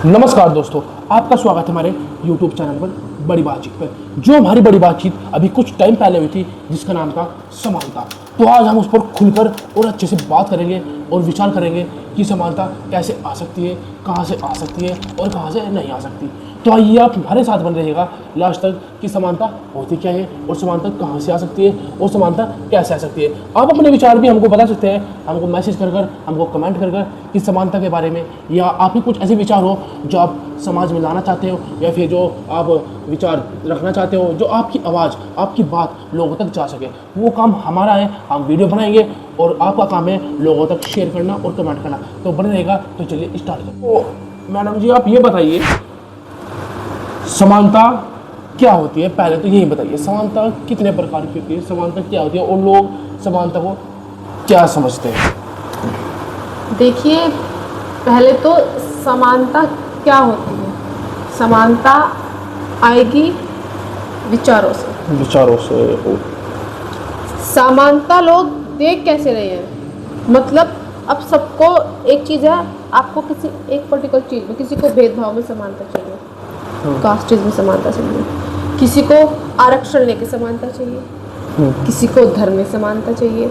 नमस्कार दोस्तों, आपका स्वागत है हमारे YouTube चैनल पर बड़ी बातचीत पर। जो हमारी बड़ी बातचीत अभी कुछ टाइम पहले हुई थी जिसका नाम था समानता, तो आज हम उस पर खुलकर और अच्छे से बात करेंगे और विचार करेंगे कि समानता कैसे आ सकती है, कहाँ से आ सकती है और कहाँ से नहीं आ सकती। तो आइए आप हमारे साथ बने रहिएगा लास्ट तक कि समानता होती क्या है और समानता कहाँ से आ सकती है और समानता कैसे आ सकती है। आप अपने विचार भी हमको बता सकते हैं, हमको मैसेज कर हमको कमेंट कर कि समानता के बारे में, या आपके कुछ ऐसे विचार हो जो आप समाज में लाना चाहते हो या फिर जो आप विचार रखना चाहते हो, जो आपकी आवाज़, आपकी बात लोगों तक जा सके। वो काम हमारा है, हम वीडियो बनाएंगे और आपका काम है लोगों तक शेयर करना और कमेंट करना। तो बने रहेगा। तो चलिए स्टार्ट करें। तो मैडम जी, आप ये बताइए समानता क्या होती है। पहले तो यही बताइए, समानता कितने प्रकार की होती है, समानता क्या होती है और लोग समानता को क्या समझते हैं। देखिए, पहले तो समानता क्या होती है। समानता आएगी विचारों से। समानता लोग देख कैसे रहे हैं, मतलब अब सबको एक चीज़ है, आपको किसी एक पर्टिकुलर चीज़ में, किसी को भेदभाव में समानता चाहिए, कास्टेज में समानता चाहिए, किसी को आरक्षण लेके समानता चाहिए, किसी को धर्म में समानता चाहिए,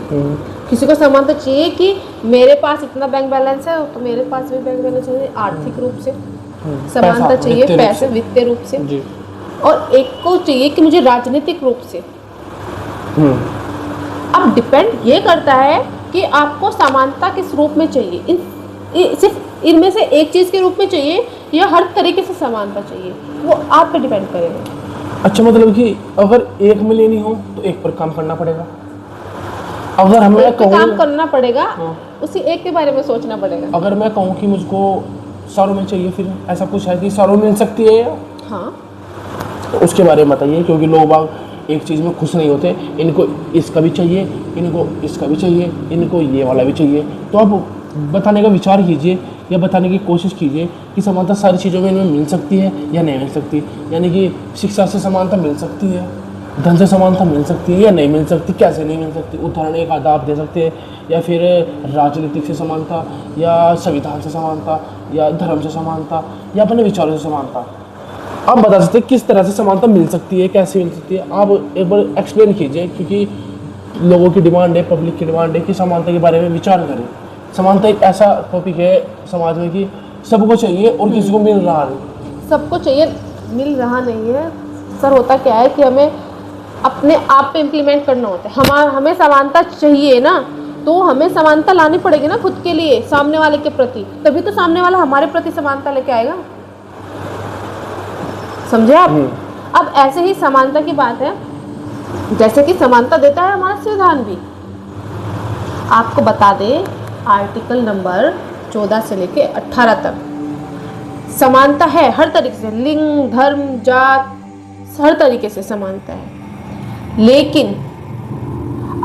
किसी को समानता चाहिए कि मेरे पास इतना बैंक बैलेंस है तो मेरे पास भी बैंक बैलेंस चाहिए, आर्थिक रूप से समानता चाहिए, पैसे वित्तीय रूप से, और एक को चाहिए कि मुझे राजनीतिक रूप से। अब डिपेंड ये करता है कि आपको समानता किस रूप में चाहिए, सिर्फ इनमें से एक चीज़ के रूप में चाहिए या हर तरीके से समानता चाहिए, वो आप पे डिपेंड करेगा। अच्छा, मतलब कि अगर एक में लेनी हो तो एक पर काम करना पड़ेगा। अगर हमें काम करना पड़ेगा, उसी एक के बारे में सोचना पड़ेगा। अगर मैं कहूँ कि मुझको सारों में चाहिए, फिर ऐसा कुछ है कि सारों में मिल सकती है। हाँ, तो उसके बारे में बताइए, क्योंकि लोग बाग एक चीज़ में खुश नहीं होते, इनको इसका भी चाहिए, इनको इसका भी चाहिए, इनको ये वाला भी चाहिए। तो आप बताने का विचार कीजिए या बताने की कोशिश कीजिए कि समानता सारी चीज़ों में इनमें मिल सकती है या नहीं मिल सकती। यानी कि शिक्षा से समानता मिल सकती है, धन से समानता मिल सकती है या नहीं मिल सकती, कैसे नहीं मिल सकती। उदाहरण एक आधा आप दे सकते हैं, या फिर राजनीतिक से समानता, या संविधान से समानता, या धर्म से समानता, या अपने विचारों से समानता। आप बता सकते हैं किस तरह से समानता मिल सकती है, कैसे मिल सकती है। आप एक बार एक्सप्लेन कीजिए, क्योंकि लोगों की डिमांड है, पब्लिक की डिमांड है कि समानता के बारे में विचार करें। समानता एक ऐसा टॉपिक है समाज में कि सबको चाहिए और किसी को मिल रहा नहीं। सबको चाहिए, मिल रहा नहीं है सर। होता क्या है कि हमें अपने आप पे इम्प्लीमेंट करना होता है। हमें समानता चाहिए ना, तो हमें समानता लानी पड़ेगी ना खुद के लिए, सामने वाले के प्रति, तभी तो सामने वाला हमारे प्रति समानता लेके आएगा। समझे आप? अब ऐसे ही समानता की बात है, जैसे कि समानता देता है हमारा संविधान भी। आपको बता दें, आर्टिकल नंबर 14 से लेके 18 तक समानता है हर तरीके से, लिंग, धर्म, जात, हर तरीके से समानता है। लेकिन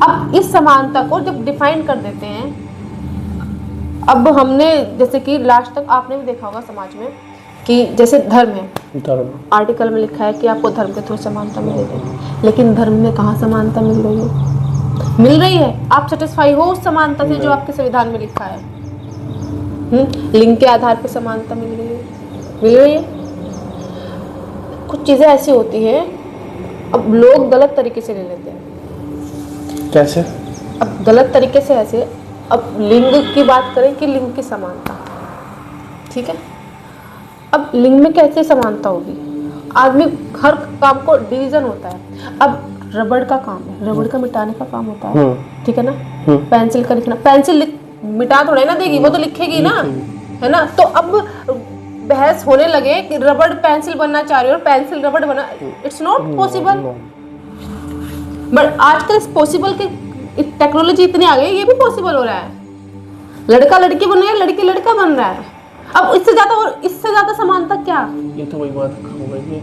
अब इस समानता को जब डिफाइन कर देते हैं, अब हमने जैसे कि लास्ट तक आपने भी देखा होगा समाज में कि जैसे धर्म है, आर्टिकल में लिखा है कि आपको धर्म के थ्रू समानता मिलेगी, लेकिन धर्म में कहाँ समानता मिल रही है? मिल रही है? आप सेटिस्फाई हो उस समानता से जो आपके संविधान में लिखा है? लिंग के आधार पर समानता मिल रही है। कुछ चीजें ऐसी होती हैं, अब लोग गलत तरीके से ले लेते हैं। कैसे? अब गलत तरीके से ऐसे, अब लिंग की बात करें कि लिंग की समानता, ठीक है, अब लिंग में कैसे समानता होगी? आदमी हर काम को डिवीजन होता है। अब रबड़ का काम है, रबड़ का मिटाने का काम होता है, ठीक है ना। पेंसिल का लिखना, पेंसिल मिटा थोड़े ना देगी, वो तो लिखेगी ना, है ना। तो अब बहस होने लगे कि रबड़ पेंसिल बनना चाह रही है और पेंसिल रबड़ बना, इट्स नॉट पॉसिबल। बट आजकल इस पॉसिबल की टेक्नोलॉजी इतनी आ गई, ये भी पॉसिबल हो रहा है। लड़का लड़की बन रहा है, लड़की लड़का बन रहा है। अब इससे ज्यादा समानता क्या? ये तो वही बात हो गई है,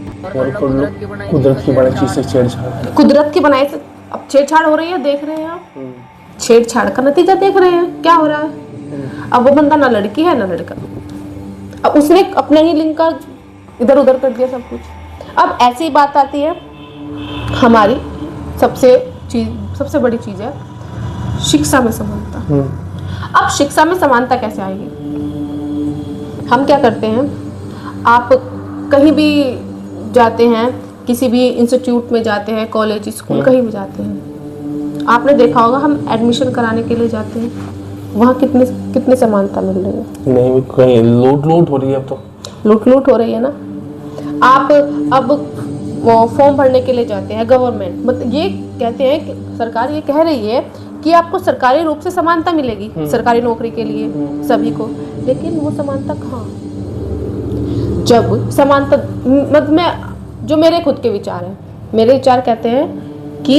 कुदरत की बड़ी चीज से छेड़छाड़, कुदरत की बनाई से अब छेड़छाड़ हो रही है। देख रहे हैं आप, छेड़छाड़ का नतीजा देख रहे हैं क्या हो रहा है। अब वो बंदा ना लड़की है ना लड़का, अब उसने अपने ही लिंग का इधर उधर कर दिया सब कुछ। अब ऐसी बात आती है, हमारी सबसे बड़ी चीज है शिक्षा में समानता। अब शिक्षा में समानता कैसे आएगी? हम क्या करते हैं, आप कहीं भी जाते हैं, किसी भी इंस्टीट्यूट में जाते हैं, कॉलेज स्कूल कहीं भी जाते हैं, आपने देखा होगा हम एडमिशन कराने के लिए जाते हैं, वहाँ कितनी समानता मिल रही है? नहीं, कहीं लूट हो रही है। अब तो लूट हो रही है ना। आप अब वो फॉर्म भरने के लिए जाते हैं, गवर्नमेंट मतलब ये कहते हैं कि सरकार ये कह रही है कि आपको सरकारी रूप से समानता मिलेगी सरकारी नौकरी के लिए सभी को, लेकिन वो समानता कहाँ? जब समानता मतलब मैं जो मेरे खुद के विचार हैं, मेरे विचार कहते हैं कि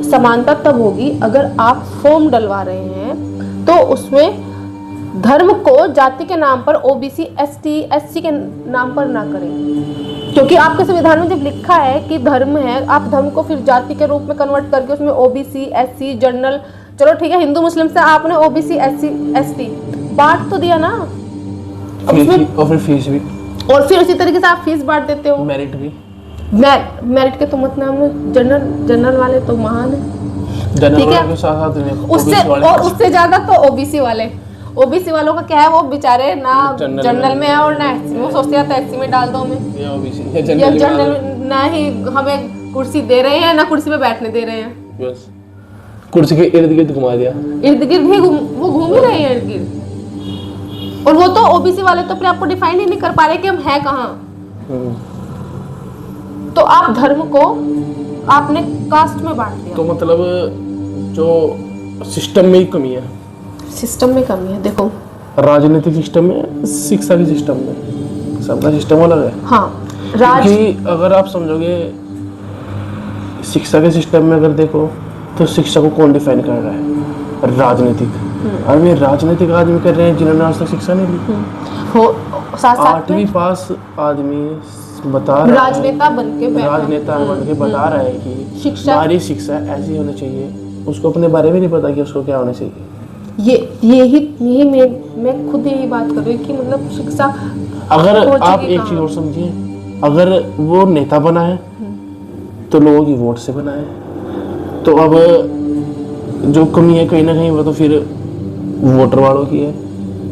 समानता तब होगी अगर आप फॉर्म डलवा रहे हैं तो उसमें धर्म को जाति के नाम पर ओबीसी एसटी एससी के नाम पर ना करें, क्योंकि आपके संविधान में जब लिखा है कि धर्म है, आप धर्म को फिर जाति के रूप में कन्वर्ट करके उसमें ओबीसी एससी जनरल, चलो ठीक है हिंदू मुस्लिम से आपने ओबीसी एससी एसटी बांट तो दिया ना, और फिर फीस भी, और फिर उसी तरीके से आप फीस बांट देते हो, मेरिट भी। मेरिट के तो मतलब जनरल वाले तो महान है, ठीक है, उससे ज्यादा तो ओबीसी वाले, ओबीसी वालों का क्या है, वो बेचारे ना जनरल में है और ना एससी में, वो सोचते हैं एससी में डाल दो हमें या जनरल, ना ही हमें कुर्सी दे रहे हैं ना कुर्सी पे बैठने दे रहे हैं, बस कुर्सी के इर्द गिर्द घुमा दिया, इर्द गिर्द भी वो घूम ही रहे हैं इर्द गिर्द, और वो तो ओबीसी वाले तो अपने आप को डिफाइन ही नहीं कर पा रहे कि हम हैं कहाँ। तो आप धर्म को आपने कास्ट में बांट दिया, तो मतलब जो सिस्टम में ही कमी है, सिस्टम में कमी है। देखो राजनीतिक सिस्टम में, शिक्षा के सिस्टम में, सबका सिस्टम अलग है। हाँ, क्योंकि अगर आप समझोगे शिक्षा के सिस्टम में अगर देखो तो शिक्षा को कौन डिफाइन कर रहा है? राजनीतिक। अब ये राजनीतिक आदमी कर रहे हैं जिन्होंने आज तक शिक्षा नहीं ली। साथ 8वीं पास आदमी बता रहा है, राजनेता बन के बता रहा है कि शिक्षा, हमारी शिक्षा ऐसी होनी चाहिए, उसको अपने बारे में नहीं पता कि उसको क्या होना चाहिए। यही मैं खुद यही बात कर रही हूँ कि मतलब शिक्षा, अगर आप एक चीज और समझिए, अगर वो नेता बना है तो लोगों की वोट से बना है, तो अब जो कमी है कहीं ना कहीं वो तो फिर वोटर वालों की है,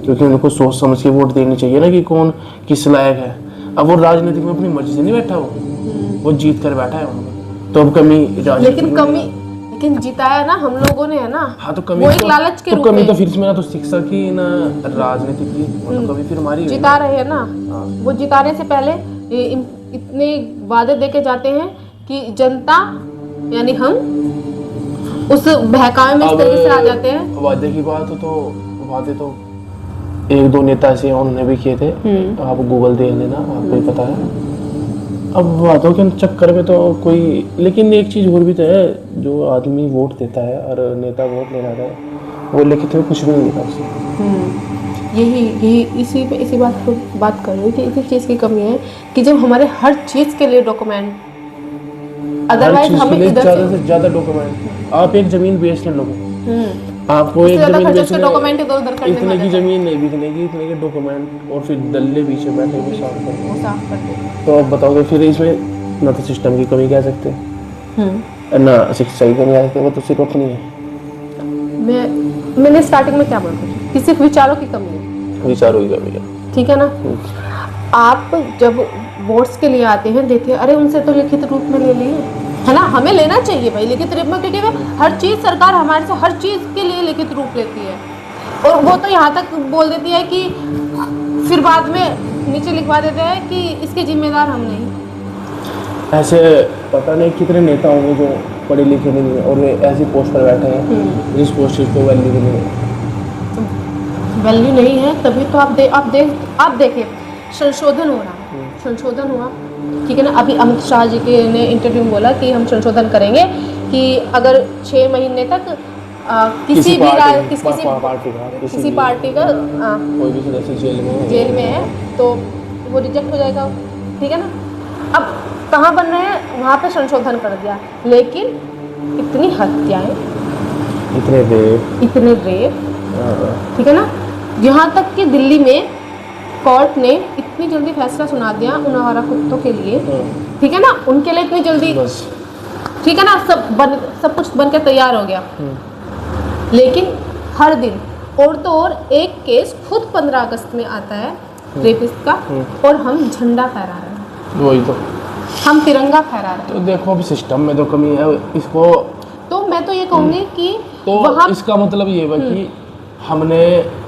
क्योंकि उनको सोच समझ के वोट देनी चाहिए ना कि कौन किस लायक है। अब वो राजनीतिक में अपनी मर्जी से नहीं बैठा, वो जीत कर बैठा है वहाँ, तो अब कमी लेकिन जिताया ना हम लोगों ने है ना। हाँ, तो कमी वो एक लालच के रूप में, कमी तो फिर इसमें ना तो शिक्षा की ना राजनीति की, तो कभी फिर हमारी जिता रहे हैं ना। वो जिताने से पहले इतने वादे देके जाते हैं कि जनता यानी हम उस बहकावे में इस तरीके से आ जाते हैं। वादे की बात हो तो वादे तो एक दो नेता ऐसे उन्होंने भी किए थे, आप गूगल देख लेना, आपको ही पता है। अब वादों के चक्कर में तो कोई, लेकिन एक चीज़ और भी तो है, जो आदमी वोट देता है और नेता वोट ले रहा है वो लिखित में कुछ भी नहीं लिखा उससे। यही इसी बात कर रही हूँ कि इसी चीज़ की कमी है कि जब हमारे हर चीज़ के लिए डॉक्यूमेंट, अदरवाइज हमें ज़्यादा से ज़्यादा डॉक्यूमेंट, आप एक ज़मीन बेच लें लोगों, आपको एक जमीन बेचने डॉक्यूमेंट इधर करने इतने की जमीन नहीं बिकने की, इतने के डॉक्यूमेंट, और फिर दल्ले पीछे बैठे हुए साफ कर। तो अब बताओ फिर इसमें ना तो सिस्टम की कमी कह सकते हैं ना शिक्षा की कमी कह सकते हैं, वो तो सिर्फ अपनी है। मैंने स्टार्टिंग में क्या बोला कि सिर्फ विचारों की कमी है, विचारों की कमी है, ठीक है ना। आप जब वोट्स के लिए आते हैं देते हैं, अरे उनसे तो लिखित रूप में ले लिए है ना, हमें लेना चाहिए भाई लिखित रूप में, क्योंकि हर चीज़ सरकार हमारे से हर चीज़ के लिए लिखित रूप लेती है, और वो तो यहाँ तक बोल देती है कि फिर बाद में नीचे लिखवा देते हैं कि इसके जिम्मेदार हम नहीं। ऐसे पता नहीं कितने नेता होंगे जो पढ़े लिखे नहीं है और वे ऐसी पोस्ट पर बैठे हैं जिस पोस्ट को वैल्यू नहीं है। वैल्यू नहीं है तभी तो आप देखिए संशोधन हो रहा है, संशोधन हुआ, ठीक है ना। अभी अमित शाह जी के ने इंटरव्यू में बोला कि हम संशोधन करेंगे कि अगर 6 महीने तक किसी पार्टी का कोई भी सदस्य जेल में है तो वो रिजेक्ट हो जाएगा, ठीक है ना। अब कहाँ बन रहे हैं, वहाँ पे संशोधन कर दिया, लेकिन इतनी हत्याएं, इतने रेप, ठीक है ना। यहाँ तक कि दिल्ली में कोर्ट ने इतनी जल्दी फैसला सुना दिया उन आवारा कुत्तों के लिए, ठीक है ना, उनके लिए इतनी जल्दी, ठीक है ना, सब कुछ बन के तैयार हो गया। लेकिन हर दिन और तो और एक केस खुद 15 अगस्त में आता है रेपिस्ट का, और हम झंडा फहरा रहे हैं, वही तो। हम तिरंगा फहरा रहे हैं। तो देखो अभी सिस्टम में तो कमी है इसको। तो मैं तो ये कहूँगी कि तो वहाँ इसका मतलब ये है कि हमने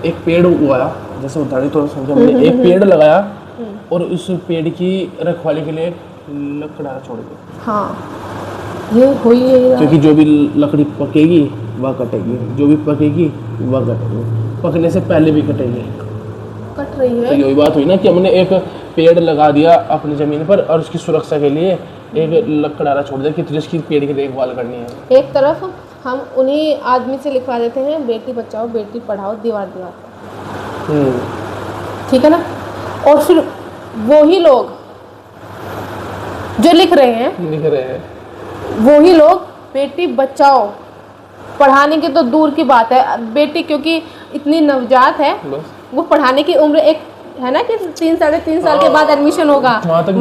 एक पेड़ उगाया, जैसे उदाहरण तो समझे, हमने एक पेड़ लगाया और उस पेड़ की रखवाली के लिए लकड़ा छोड़ दी। हाँ, ये हो ही यही रहा। क्योंकि जो भी लकड़ी पकेगी वह कटेगी, जो भी पकेगी वह कटेगी, पकने से पहले भी कटेगी। कट रही तो है। यही बात हुई ना कि हमने एक पेड़ लगा दिया अपनी ज़मीन पर और उसकी सुरक्षा के लिए एक लकड़ारा छोड़ दिया कि तुझे इसकी पेड़ की देखभाल करनी है। एक तरफ हम उन्हीं आदमी से लिखवा देते हैं बेटी बचाओ बेटी पढ़ाओ दीवार दीवार पर, ठीक है ना, और फिर वही लोग जो लिख रहे हैं वही लोग बेटी बचाओ पढ़ाने की तो दूर की बात है, बेटी क्योंकि इतनी नवजात है, वो पढ़ाने की उम्र एक है ना कि 3 साढ़े 3 साल के बाद एडमिशन होगा, वहाँ तक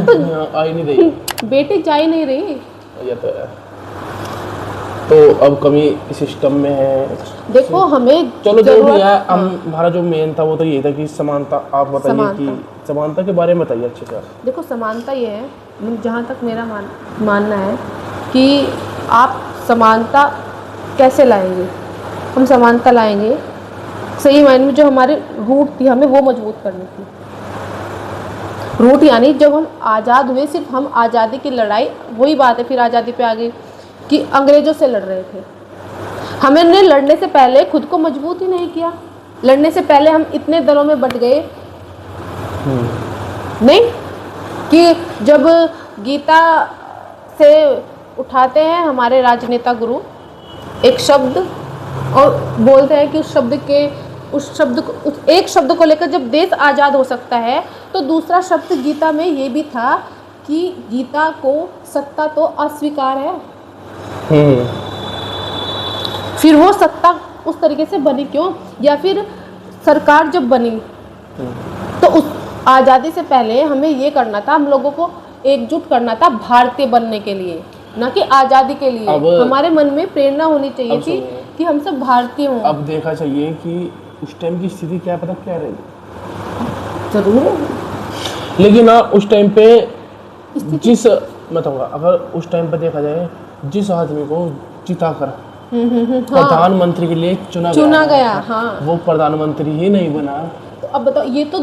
तो आ ही नहीं रही, बेटी जा ही नहीं रही। ये तो है। तो अब कमी सिस्टम में है। देखो हमें चलो जो भी है, हमारा जो मेन था वो तो ये था कि समानता। आप बताइए कि समानता के बारे में बताइए अच्छे से। देखो समानता ये है, जहाँ तक मेरा मानना है कि आप समानता कैसे लाएंगे। हम समानता लाएंगे सही मायने में, जो हमारी रूट थी हमें वो मजबूत करनी थी। रूट यानी जब हम आज़ाद हुए, सिर्फ हम आज़ादी की लड़ाई, वही बात है फिर आज़ादी पे आ गई कि अंग्रेज़ों से लड़ रहे थे। हमने लड़ने से पहले खुद को मजबूत ही नहीं किया। लड़ने से पहले हम इतने दलों में बंट गए नहीं कि जब गीता से उठाते हैं हमारे राजनेता गुरु एक शब्द और बोलते हैं कि उस एक शब्द को लेकर जब देश आज़ाद हो सकता है, तो दूसरा शब्द गीता में ये भी था कि गीता को सत्ता तो अस्वीकार है। फिर वो सत्ता उस तरीके से बनी क्यों, या फिर सरकार जब बनी तो उस आज़ादी से पहले हमें ये करना था, हम लोगों को एकजुट करना था भारतीय बनने के लिए, ना कि आज़ादी के लिए। हमारे मन में प्रेरणा होनी चाहिए थी कि हम सब भारतीय हों। अब देखा चाहिए कि उस टाइम की स्थिति क्या पता क्या रही, जरूर, लेकिन उस टाइम पे जिस मैं कहूँगा, अगर उस टाइम पे देखा जाए जिस आदमी को जिताकर प्रधानमंत्री के लिए चुना गया हाँ, वो प्रधानमंत्री ही नहीं बना। तो अब बताओ, ये तो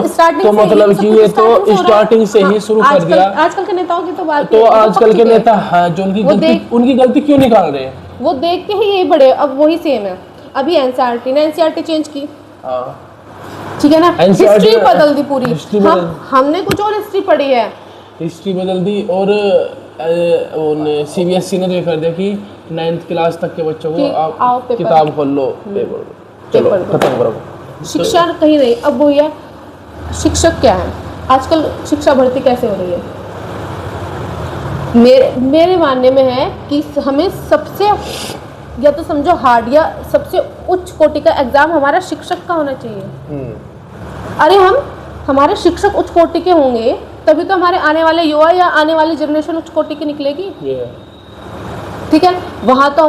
स्टार्टिंग तो मतलब कि ये तो स्टार्टिंग से ही शुरू कर दिया। आजकल के नेताओं की तो बात, तो आजकल के नेता हैं जो उनकी गलती क्यों निकाल रहे हैं, वो देख के ही यही बड़े। अब वही सेम है, अभी एनसीईआरटी चेंज की, ठीक है ना, हिस्ट्री बदल दी पूरी। हमने कुछ और हिस्ट्री पढ़ी है, हिस्ट्री बदल दी, और सीबीएसई ने ये कर दिया कि 9th क्लास तक के बच्चों को आप किताब खोल लो, पेपर चलो खत्म करो। शिक्षा कहीं नहीं। अब वो है शिक्षक क्या है, आजकल शिक्षा भर्ती कैसे हो रही है, मेरे मानने में है कि हमें सबसे, या तो समझो हार्ड या सबसे उच्च कोटि का एग्जाम हमारा शिक्षक का होना चाहिए। अरे हमारे शिक्षक उच्च कोटि के होंगे तभी तो हमारे आने वाले युवा या आने वाली जनरेशन उच्च कोटि की निकलेगी, ठीक है। वहाँ तो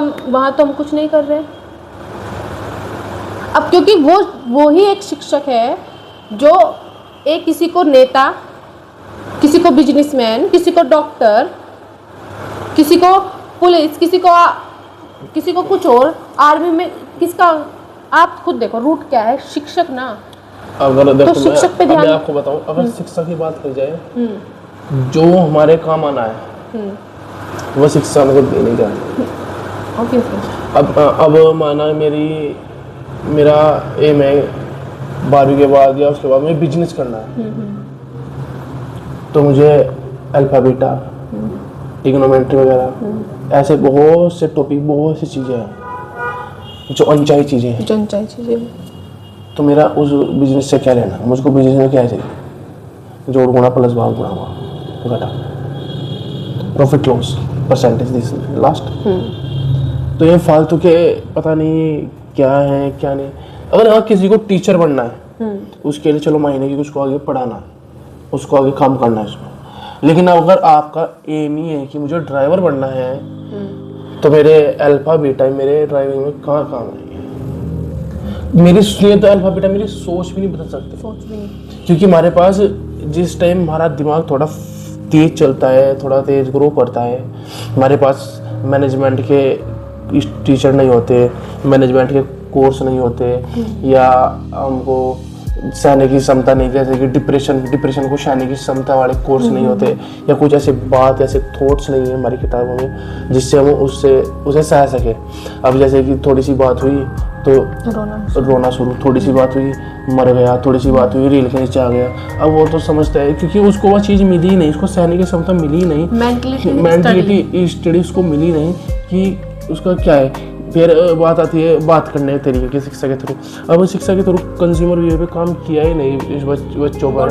हम कुछ नहीं कर रहे। अब क्योंकि वो ही एक शिक्षक है जो एक किसी को नेता, किसी को बिजनेसमैन, किसी को डॉक्टर, किसी को पुलिस, किसी को कुछ और, आर्मी में किसका, आप खुद देखो रूट क्या है, शिक्षक ना। अगर देखो तो शिक्षक पे ध्यान, मैं आपको बताऊं, अगर शिक्षा की बात की जाए जो हमारे काम आना है वो शिक्षा हमको देनी चाहिए। अब माना मेरा एम है 12वीं के बाद या उसके बाद मुझे बिजनेस करना है, तो मुझे अल्फा बीटा, ट्रिग्नोमेट्री वगैरह ऐसे बहुत से टॉपिक, बहुत सी चीज़ें हैं जो अनचाही चीज़ें हैं। तो मेरा उस बिजनेस से क्या लेना, मुझको बिजनेस में क्या चाहिए, जोड़ गुणा प्लस भाग गुणा हुआ घटा, profit loss percentage this last. तो ये फालतू के पता नहीं क्या है क्या नहीं। अगर किसी को टीचर बनना है उसके लिए चलो महीने की उसको आगे पढ़ाना है, उसको आगे काम करना है उसमें, लेकिन अगर आपका एम ही है कि मुझे ड्राइवर बनना है तो मेरे अल्फा बीटा मेरे ड्राइविंग में कहाँ काम आएंगे। मेरी सुनिए तो अल्फा बेटा मेरी सोच भी नहीं बदल सकते, सोच भी नहीं। क्योंकि हमारे पास जिस टाइम हमारा दिमाग थोड़ा तेज चलता है, थोड़ा तेज ग्रो करता है, हमारे पास मैनेजमेंट के टीचर नहीं होते, मैनेजमेंट के कोर्स नहीं होते, या हमको सहने की क्षमता नहीं, जैसे कि डिप्रेशन को सहने की क्षमता वाले कोर्स नहीं होते, या कुछ ऐसे बात ऐसे थॉट्स नहीं है हमारी किताबों में जिससे हम उसे सह सके। अब जैसे कि थोड़ी सी बात हुई तो रोना शुरू, थोड़ी सी बात हुई मर गया, थोड़ी सी बात हुई रेल के नीचे आ गया। अब वो तो समझता है क्योंकि उसको वो चीज़ मिली ही नहीं, उसको सहने की क्षमता मिली ही नहीं, मेंटलिटी स्टडी उसको मिली नहीं कि उसका क्या है। फिर बात आती है बात करने के तरीके की शिक्षा के थ्रू। अब शिक्षा के थ्रू कंज्यूमर बिहेवियर पे काम किया ही नहीं इस बच्चों पर,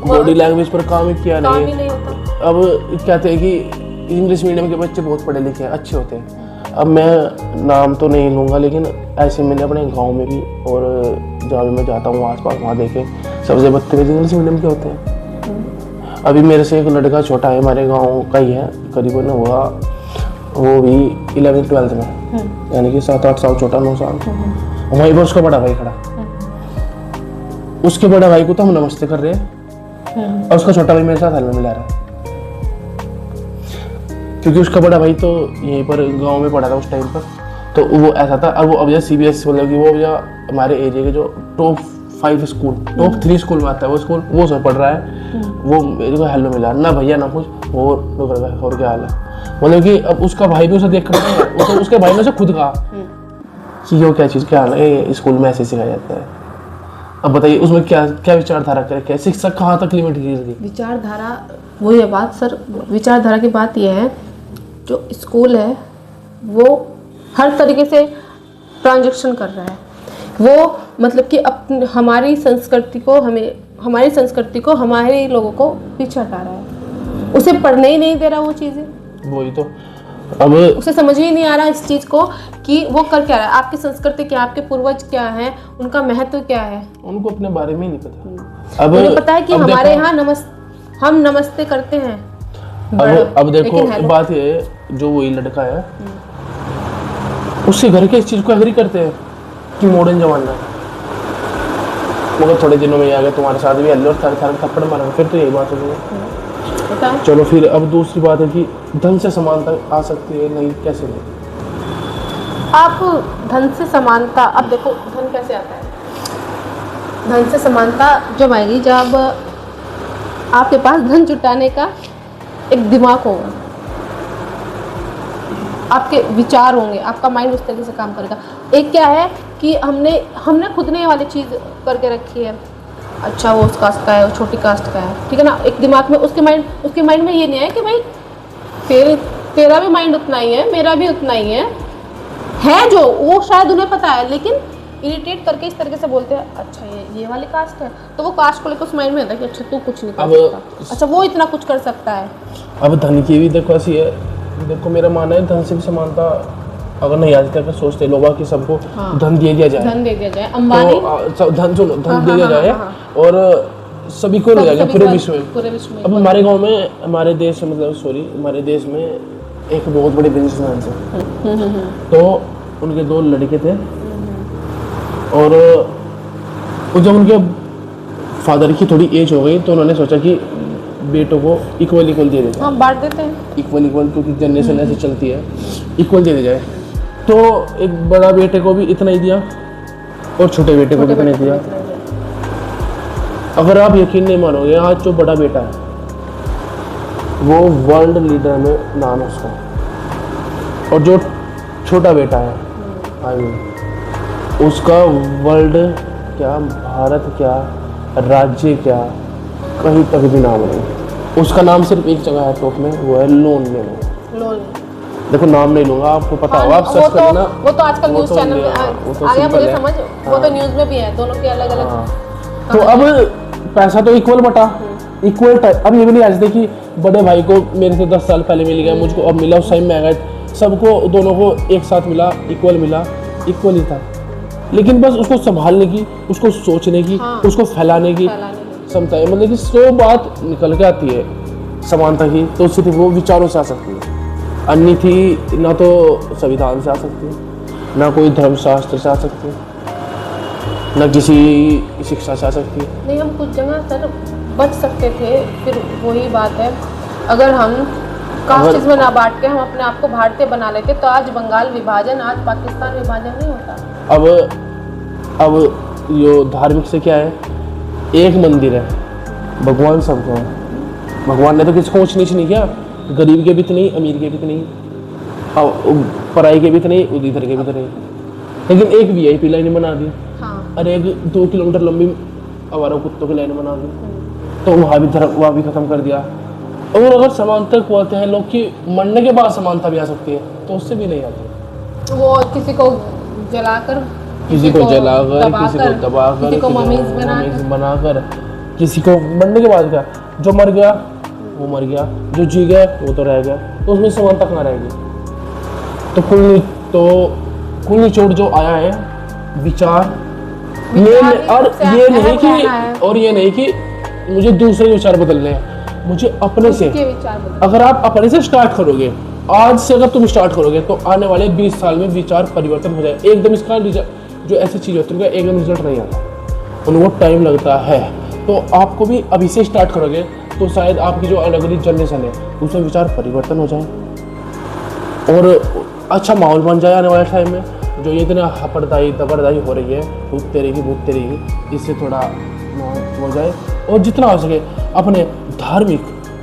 बॉडी लैंग्वेज पर काम ही किया नहीं होता। अब कहते हैं कि इंग्लिश मीडियम के बच्चे बहुत पढ़े लिखे हैं, अच्छे होते हैं। अब मैं नाम तो नहीं लूँगा, लेकिन ऐसे मैंने अपने गांव में भी और जहाँ भी मैं जाता हूँ आसपास वहाँ देखे सबसे बदतमीज इंग्लिश मीडियम के होते हैं। अभी मेरे से एक लड़का छोटा है, हमारे गांव का ही है, करीबन हुआ वो भी 11th-12th में, यानी कि 7-8 साल छोटा, 9 साल। वहीं पर उसका बड़ा भाई खड़ा, उसके बड़ा भाई को तो हम नमस्ते कर रहे हैं और उसका छोटा भाई मेरे साथ हाल में मिला रहा है, क्योंकि उसका बड़ा भाई तो यहीं पर गांव में पढ़ा था उस टाइम पर। तो वो ऐसा था, और वो अब CBSE मतलब कि वो हमारे एरिया के जो टॉप 5 स्कूल, टॉप 3 स्कूल में आता है वो स्कूल, वो सब पढ़ रहा है। वो मेरे को हेलो मिला, ना भैया ना कुछ, और क्या हाल है, मतलब कि अब उसका भाई भी उसे देख कर उसके भाई ने उसे खुद कहा कि ये क्या चीज़, क्या हाल है, स्कूल में ऐसे सिखाया जाता है। अब बताइए उसमें क्या क्या विचारधारा क्या शिक्षा कहाँ तक लिमिट गिर गई। विचारधारा वही है बात सर, विचारधारा की बात यह है जो स्कूल है वो हर तरीके से ट्रांजैक्शन कर रहा है, वो मतलब कि अपनी हमारी संस्कृति को हमारे लोगों को पीछे हटा रहा है, उसे पढ़ने ही नहीं दे रहा वो चीज़ें। वही तो, अब उसे समझ ही नहीं आ रहा इस चीज़ को कि वो कर क्या रहा है, आपकी संस्कृति क्या, आपके पूर्वज क्या है, उनका महत्व क्या है, उनको अपने बारे में ही नहीं पता। अब उन्हें पता है कि हमारे यहाँ हम नमस्ते करते हैं। अब देखो बात ये है, जो वही लड़का है उसके घर के इस चीज को एग्री करते हैं कि मॉडर्न जमाना है, मगर थोड़े दिनों में आ गए तुम्हारे साथ भी हल्ले और थारे थप्पड़ मारेंगे, फिर तो यही बात होगी। चलो फिर अब दूसरी बात है कि धन से समानता आ सकती है, नहीं कैसे नहीं। आप धन से समानता, अब देखो धन कैसे आता है, धन से समानता जब आएगी जब आपके पास धन जुटाने का एक दिमाग होगा, आपके विचार होंगे, आपका माइंड उस तरीके से काम करेगा। एक क्या है कि हमने खुद ने ये वाली चीज़ करके रखी है, अच्छा वो उस कास्ट का है, वो छोटी कास्ट का है, ठीक है ना, एक दिमाग में उसके माइंड में ये नहीं है कि भाई तेरा भी माइंड उतना ही है, मेरा भी उतना ही है जो वो शायद उन्हें पता है, लेकिन इरिटेट करके इस तरीके से बोलते हैं, अच्छा ये वाली कास्ट है, तो वो कास्ट को लेकर उस माइंड में होता है कि अच्छा तू कुछ नहीं कर सकता, अच्छा वो इतना कुछ कर सकता है। अब धन की भी देखो ऐसी है, देखो मेरा मानना है धन से भी समानता अगर नहीं आज तक सोचते लोग कि सबको धन दे दिया जाए, अंबानी तो धन दे दिया जाए और सभी को ले जाएगा पूरे विश्व में। अब हमारे गांव में, हमारे देश में एक बहुत बड़े बिजनेसमैन थे, तो उनके 2 लड़के थे, और जब उनके फादर की थोड़ी एज हो गई तो उन्होंने सोचा कि बेटों को इक्वल दे देते हैं, बांट देते हैं, इक्वल क्योंकि जनरेशन ऐसी चलती है, इक्वल दे जाए। तो एक बड़ा बेटे को भी इतना ही दिया और छोटे बेटे को भी इतना ही दिया। अगर आप यकीन नहीं मानोगे, आज जो बड़ा बेटा है वो वर्ल्ड लीडर में नाम है उसका, और जो छोटा बेटा है उसका वर्ल्ड क्या, भारत क्या, राज्य क्या, कहीं तक भी नाम नहीं। उसका नाम सिर्फ एक जगह है टॉप में, वो है लोन लेना। देखो नाम नहीं लूंगा, आपको पता होगा, आप सर्च करना। वो तो आजकल न्यूज़ चैनल में आ गया, मुझे समझ, वो तो न्यूज़ में भी है, दोनों के अलग अलग। तो अब पैसा तो इक्वल बटा, इक्वल। अब ये भी नहीं आज देखिए बड़े भाई को मेरे से 10 साल पहले मिल गया, मुझको अब मिला, उस टाइम में आ गए, सबको दोनों को एक साथ मिला, इक्वल ही था, लेकिन बस उसको संभालने की, उसको सोचने की, उसको फैलाने की क्षमता है, मतलब कि 100 बात निकल के आती है समानता की, तो सिर्फ वो विचारों से आ सकती है, अन्य थी ना तो संविधान से आ सकती है, ना कोई धर्मशास्त्र से आ सकती है, न किसी शिक्षा से आ सकती है। नहीं, हम कुछ जगह सर बच सकते थे। फिर वही बात है, अगर हम कास्ट में ना बांट के हम अपने आप को भारतीय बना लेते तो आज बंगाल विभाजन, आज पाकिस्तान विभाजन नहीं होता। अब यो धार्मिक से क्या है, एक मंदिर है, भगवान सबको है। भगवान ने तो किसी को ऊंच नीच नहीं किया, गरीब के भी तो नहीं, अमीर के भी तो नहीं, पराई के भी तो नहीं, इधर के भी तो नहीं, लेकिन एक VIP लाइन बना दी। हाँ। और एक 2 किलोमीटर लंबी आवारा कुत्तों की लाइन बना दी, तो वहाँ भी खत्म कर दिया। और अगर समानता बोलते हैं लोग कि मरने के बाद समानता भी आ सकती है, तो उससे भी नहीं आती। वो किसी को जलाकर, किसी को जलाकर, किसी को दबाकर, किसी को ममीज बनाकर, किसी को मरने के बाद क्या, जो मर गया वो मर गया, जो जी गया वो तो रह गया, तो उसमें समानता कहाँ रहेगी। तो कुल निचोड़ जो आया है विचार, ये नहीं कि मुझे दूसरे विचार बदलने हैं, मुझे अपने से। अगर आप अपने से स्टार्ट करोगे, आज से अगर तुम स्टार्ट करोगे, तो आने वाले 20 साल में विचार परिवर्तन हो जाए। एकदम इसका जो ऐसी चीज़ होती है एकदम रिजल्ट नहीं आता, उनको टाइम लगता है। तो आपको भी अभी से स्टार्ट करोगे तो शायद आपकी जो अलग अलग जनरेशन है उसमें विचार परिवर्तन हो जाए और अच्छा माहौल बन जाए आने वाले टाइम में। जो ये इतना हपड़दाई दबरदाई हो रही है, भूत तेरेगी, इससे थोड़ा हो जाए। और जितना हो सके अपने धार्मिक,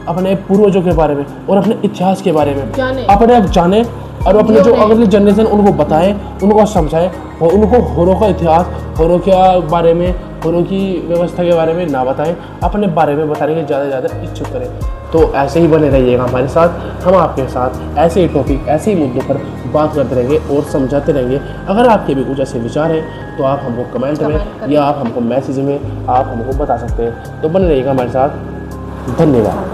अपने पूर्वजों के बारे में और अपने इतिहास के बारे में अपने आप जाने, और अपने जो अगली जनरेशन उनको बताएं, उनको समझाएं, और उनको होरों का इतिहास, होरों के बारे में, होरों की व्यवस्था के बारे में ना बताएं, अपने बारे में बताने के ज़्यादा से ज़्यादा इच्छुक करें। तो ऐसे ही बने रहिएगा हमारे साथ, हम आपके साथ ऐसे ही टॉपिक, ऐसे ही मुद्दों पर बात करते रहेंगे और समझाते रहेंगे। अगर आपके भी कुछ ऐसे विचार हैं तो आप हमको कमेंट में या आप हमको मैसेज में आप हमको बता सकते हैं। तो बने रहिएगा हमारे साथ। धन्यवाद।